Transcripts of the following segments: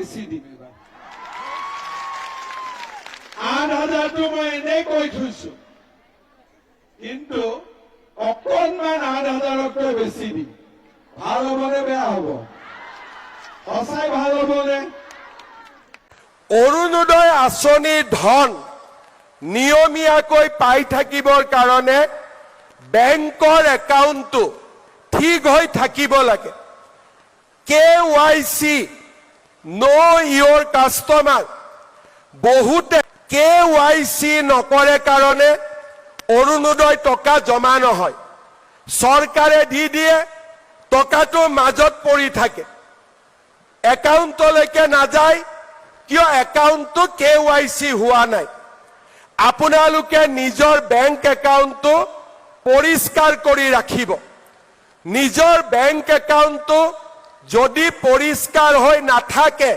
বেছি দিম এবাৰ 8,000টো মই এনেই কৈ থৈছো কিন্তু অকণমান 8,000তকৈ বেছি দিম ভাল হ'বনে বেয়া হ'ব সঁচাই ভাল হ'বনে অৰুণোদয় আঁচনিৰ ধন নিয়মীয়াকৈ পাই থাকিবৰ কাৰণে বেংকৰ একাউণ্টটো ঠিক হৈ থাকিব লাগে KYC know your customer বহুতে KYC নকৰে কাৰণে অৰুণোদয় টকা জমা নহয় চৰকাৰে দি দিয়ে টকাটো মাজত পৰি থাকে একাউণ্টলৈকে নাযায় কিয় একাউণ্টটো KYC হোৱা নাই আপোনালোকে নিজৰ বেংক একাউণ্টটো পৰিষ্কাৰ কৰি ৰাখিব নিজৰ বেংক একাউণ্টটো যদি পৰিষ্কাৰ হৈ নাথাকে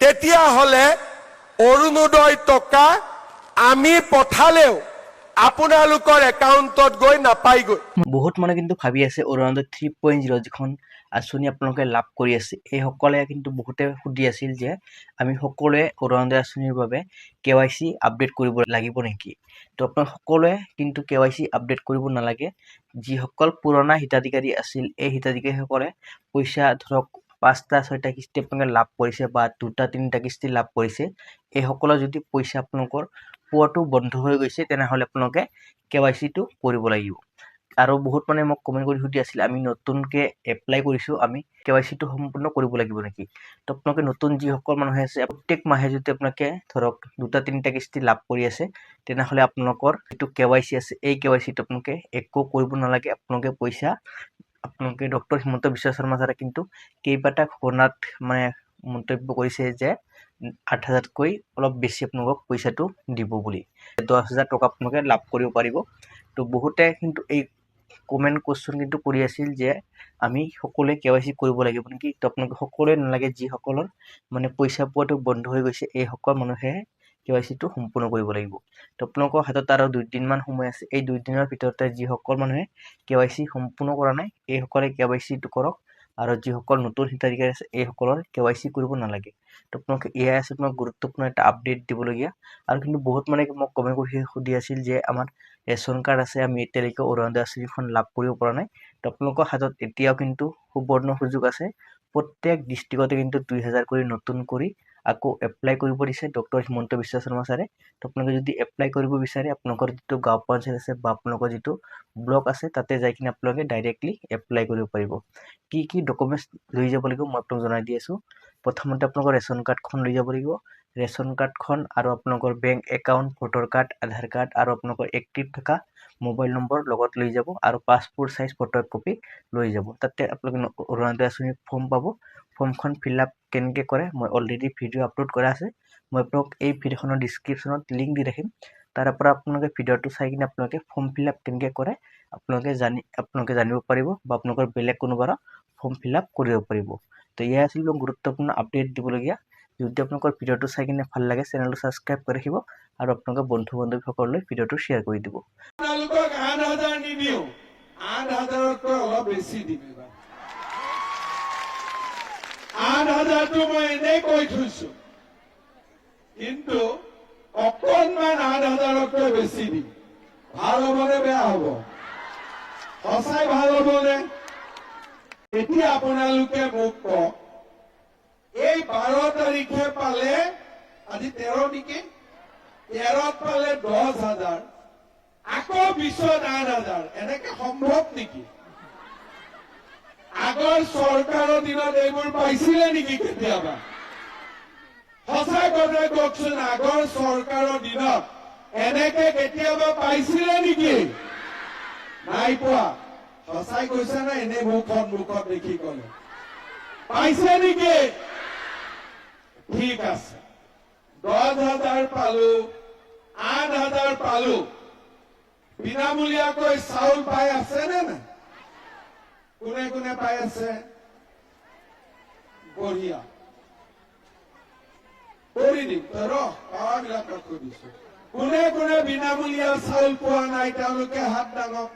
তেতিয়া হলে অৰুণোদয় টকা আমি পঠালেও আপোনালোকৰ একাউণ্টত গৈ নাপাইগৈ বহুত মানুহ কিন্তু ভাবি আছে অৰুণোদয় 3.0 যিখন আঁচনি আপোনালোকে লাভ কৰি আছে এই সকলে কিন্তু বহুতে সুধি আছিল যে আমি সকলোৱে অৰুণোদয় আঁচনিৰ বাবে KYC আপডেট কৰিব লাগিব নেকি তো আপোনালোক সকলোৱে কিন্তু KYC আপডেট কৰিব নালাগে যিসকল পুৰণা হিতাধিকাৰী আছিল এই হিতাধিকাৰীসকলে পইচা ধৰক 5টা 6টা কিস্তি আপোনালোকে লাভ কৰিছে বা 2টা 3টা কিস্তি লাভ কৰিছে এই সকলৰ যদি পইচা আপোনালোকৰ পোৱাটো বন্ধ হৈ গৈছে তেনেহলে আপোনালোকে KYC টো কৰিব লাগিব আৰু বহুত মানে মোক কমেন্ট কৰি সুধি আছিল আমি নতুনকে এপ্লাই কৰিছো আমি KYC টো সম্পূৰ্ণ কৰিব লাগিব নেকি তো আপোনালোকে নতুন যিসকল মানুহ আছে প্ৰত্যেক মাহে যদি আপোনালোকে ধৰক 2টা 3টা কিস্তি লাভ কৰি আছে তেনেহলে আপোনালোকৰ যেটো KYC আছে এই KYC টো আপোনালোকে একো কৰিব নালাগে আপোনালোকে পইচা আপোনালোকে ডক্টৰ হিমন্ত বিশ্ব শৰ্মা ছাৰে কিন্তু কেইবাটা ঘটনাত মানে মন্তব্য কৰিছে যে 8,000তকৈ অলপ বেছি আপোনালোকক পইচাটো দিব বুলি 10,000 টকা আপোনালোকে লাভ কৰিব পাৰিব তো বহুতে কিন্তু এই কমেন্ট কোৱেশ্চন কিন্তু কৰি আছিল যে আমি সকলোৱে KYC কৰিব লাগিব নেকি তো আপোনালোকে সকলোৱে নালাগে যি সকলৰ মানে পইচা পোৱাটো বন্ধ হৈ গৈছে এই সকল মানুহে KYC টো সম্পূৰ্ণ কৰিব লাগিব তো আপোনালোকৰ হাতত আৰু 2 দিন মান সময় আছে এই 2 দিনৰ ভিতৰতে যি সকল মানুহে KYC সম্পূৰ্ণ কৰা নাই এই সকলে KYC টো কৰক আৰু যি সকল নতুন হিতাধিকাৰী আছে এই সকলৰ KYC কৰিব নালাগে তো আপোনালোকে এয়া আছে আপোনাক গুৰুত্বপূৰ্ণ এটা আপডেট দিবলগীয়া আৰু কিন্তু বহুত মানে মোক কমেন্ট কৰি সুধি আছিল যে আমাৰ ৰেশন কাৰ্ড আছে আমি এতিয়ালৈকে অৰুণোদয় আঁচনিখন লাভ কৰিব পৰা নাই তো আপোনালোকৰ হাতত এতিয়াও কিন্তু সুবৰ্ণ সুযোগ আছে প্ৰত্যেক ডিস্ট্ৰিক্টতে কিন্তু 2,000 কৰি নতুন কৰি আকৌ এপ্লাই কৰিব দিছে ডক্টৰ হিমন্ত বিশ্ব শৰ্মা ছাৰে তো আপোনালোকে যদি এপ্লাই কৰিব বিচাৰে আপোনালোকৰ যেটো গাঁও পঞ্চায়ত আছে বা আপোনালোকৰ যেটো ব্লক আছে তাতে যাই কিনে আপোনালোকে ডাইৰেক্টলি এপ্লাই কৰিব পাৰিব কি ডকুমেন্টস লৈ যাব লাগিব মই আপোনাক জনাই দি আছো প্ৰথমতে আপোনালোকৰ ৰেশন কাৰ্ডখন লৈ যাব লাগিব ৰেশন কাৰ্ডখন আৰু আপোনালোকৰ বেংক একাউণ্ট ভোটাৰ কাৰ্ড আধাৰ কাৰ্ড আৰু আপোনালোকৰ এক্টিভ থকা মোবাইল নম্বৰ লগত লৈ যাব আৰু পাসপোৰ্ট সাইজ ফটো কপি লৈ যাব তাতে আপোনালোকে অৰুণোদয় আঁচনিৰ ফৰ্ম পাব ফৰ্মখন ফিল আপ কেনেকৈ কৰে মই অলৰেডি ভিডিও আপলোড কৰা আছে মই আপোনাক এই ভিডিওখনৰ ডেসক্ৰিপচনত লিংক দি ৰাখিম তাৰ পৰা আপোনালোকে ভিডিওটো চাই কিনে আপোনালোকে ফৰ্ম ফিল আপ কেনেকৈ কৰে আপোনালোকে জানিব পাৰিব বা আপোনালোকৰ বেলেগ কোনোবাৰ ফৰ্ম ফিল আপ কৰিব পাৰিব তো ইয়া আছিল গুৰুত্বপূৰ্ণ আপডেট দিবলগীয়া যদি আপোনালোকৰ ভিডিওটো চাই কিনে ভাল লাগে চেনেলটো সাবস্ক্ৰাইব কৰি ৰাখিব আৰু আপোনালোকৰ বন্ধু বান্ধৱীসকললৈ ভিডিওটো শ্বেয়াৰ কৰি দিব আপোনালোকক 8,000 নিদিও 8,000তকৈ অলপ বেছি দিম এবাৰ 8,000টো মই এনেই কৈ থৈছো কিন্তু অকণমান 8,000তকৈ বেছি দিম ভাল হ'বনে বেয়া হ'ব সঁচাই ভাল হ'বনে এতিয়া আপোনালোকে মোক কওক এই 12 তাৰিখে পালে আজি 13 নেকি 13ত পালে 10,000 আকৌ 20ত 8,000 এনেকে সম্ভৱ নেকি আগৰ চৰকাৰৰ দিনত এইবোৰ পাইছিলে নেকি কেতিয়াবা সঁচা কথা কওকচোন আগৰ চৰকাৰৰ দিনত এনেকে কেতিয়াবা পাইছিলে নেকি নাই পোৱা সঁচাই কৈছে না এনে মুখত দেখি কলে পাইছে নেকি ঠিক আছে 10,000 পালো 8,000 পালো বিনামূলীয়াকৈ চাউল পাই আছে নে নাই কোনে কোনে পাই আছে বঢ়িয়া কৰি দিম তই পাৱাবিলাক ৰাখি দিছো কোনে কোনে বিনামূলীয়া চাউল পোৱা নাই তেওঁলোকে হাত দাঙক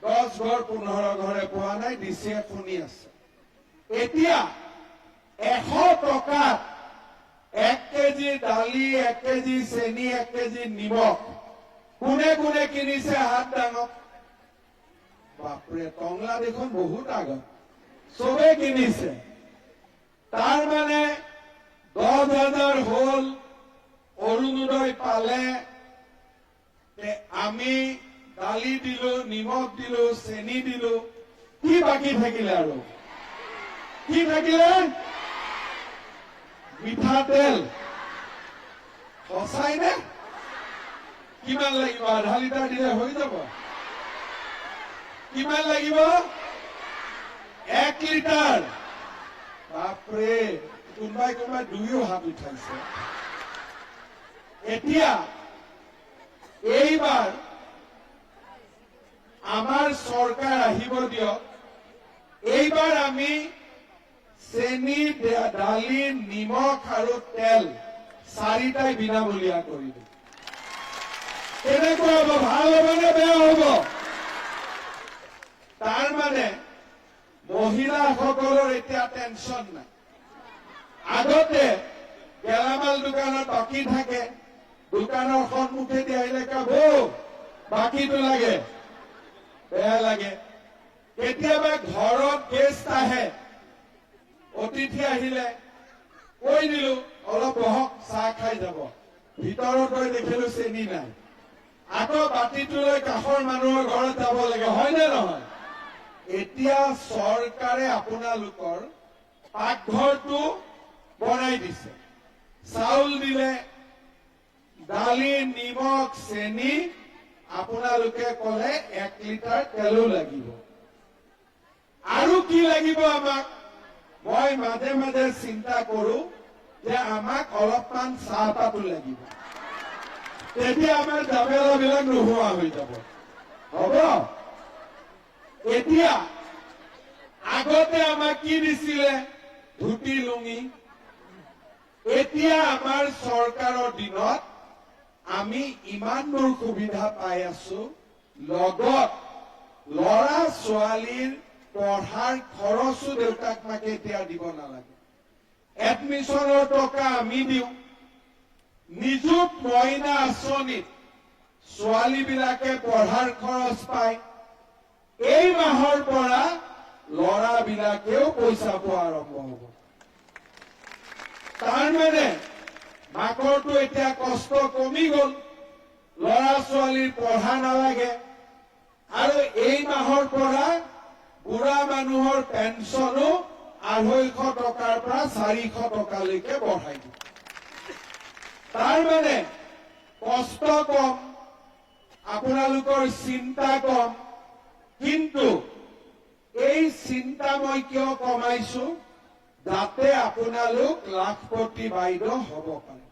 10 ঘৰ 15 ঘৰে পোৱা নাই ডিচিয়ে শুনি আছে এতিয়া 100 টকাত 1 কেজি দালি, 1 কেজি চেনি, 1 কেজি নিমখ কোনে কোনে কিনিছে হাত ডাঙক। বাপৰে, টংলা দেখোন বহুত আগত চবে কিনিছে। তাৰ মানে 10,000 হল, অৰুণোদয় পালে। আমি দালি দিলো, নিমখ দিলো, চেনি দিলো, কি বাকী থাকিলে আৰু? কি থাকিলে? মিঠাতেল। সঁচাই নে? কিমান লাগিব? আধা লিটাৰ দিলে হৈ যাব? কিমান লাগিব? 1 লিটাৰ। বাপৰে, কোনোবাই কোনোবাই 2 হাত উঠাইছে। এতিয়া এইবাৰ আমাৰ চৰকাৰ আহিব দিয়ক। এইবাৰ আমি চেনি, দালি, নিমখ আৰু তেল 4টাই বিনামূলীয়া কৰি দিম। কেনেকুৱা হ'ব? ভাল হ'ব নে বেয়া হ'ব? তাৰ মানে মহিলাসকলৰ এতিয়া টেনচন নাই। আগতে গেলামাল দোকানত বাকী থাকে, দোকানৰ সন্মুখেদি আহিলে বৌ বাকীটো লাগে, বেয়া লাগে। কেতিয়াবা ঘৰত গেষ্ট আহে, অতিথি আহিলে কৈ দিলো অলপ বহক, চাহ খাই যাব। ভিতৰত গৈ দেখিলো চেনি নাই, আকৌ বাতিটো লৈ কাষৰ মানুহৰ ঘৰত যাব লাগে, হয় নে নহয়? এতিয়া চৰকাৰে আপোনালোকৰ পাকঘৰটো বনাই দিছে। চাউল দিলে, দালি, নিমখ, চেনি, আপোনালোকে কলে 1 লিটাৰ তেলো লাগিব। আৰু কি লাগিব আমাক? মই মাজে মাজে চিন্তা কৰো যে আমাক অলপমান চাহপাতো লাগিব। তেতিয়া আমাৰ ঝামেলাবিলাক নোহোৱা হৈ যাব। হ'ব? এতিয়া আগতে আমাক কি দিছিলে? ধুতি, লুঙি। এতিয়া আমাৰ চৰকাৰৰ দিনত আমি ইমানবোৰ সুবিধা পাই আছো, লগত ল'ৰা ছোৱালীৰ পঢ়াৰ খৰচো দেউতাক মাকে এতিয়া দিব নালাগে। এডমিশ্যনৰ টকা আমি দিওঁ। নিযুত মইনা আঁচনিত ছোৱালীবিলাকে পঢ়াৰ খৰচ পায়। এই মাহৰ পৰা ল'ৰাবিলাকেও পইচা পোৱা আৰম্ভ হ'ব। তাৰমানে মাকৰটো এতিয়া কষ্ট কমি গ'ল, ল'ৰা ছোৱালীৰ পঢ়া নালাগে। আৰু এই মাহৰ পৰা বুঢ়া মানুহৰ পেঞ্চনো 250 টকাৰ পৰা 400 টকালৈকে বঢ়াই দিব। তাৰমানে কষ্ট কম, আপোনালোকৰ চিন্তা কম। কিন্তু এই চিন্তা মই কিয় কমাইছো? যাতে আপোনালোক লাখপতি বাইদেউ হ'ব পাৰে।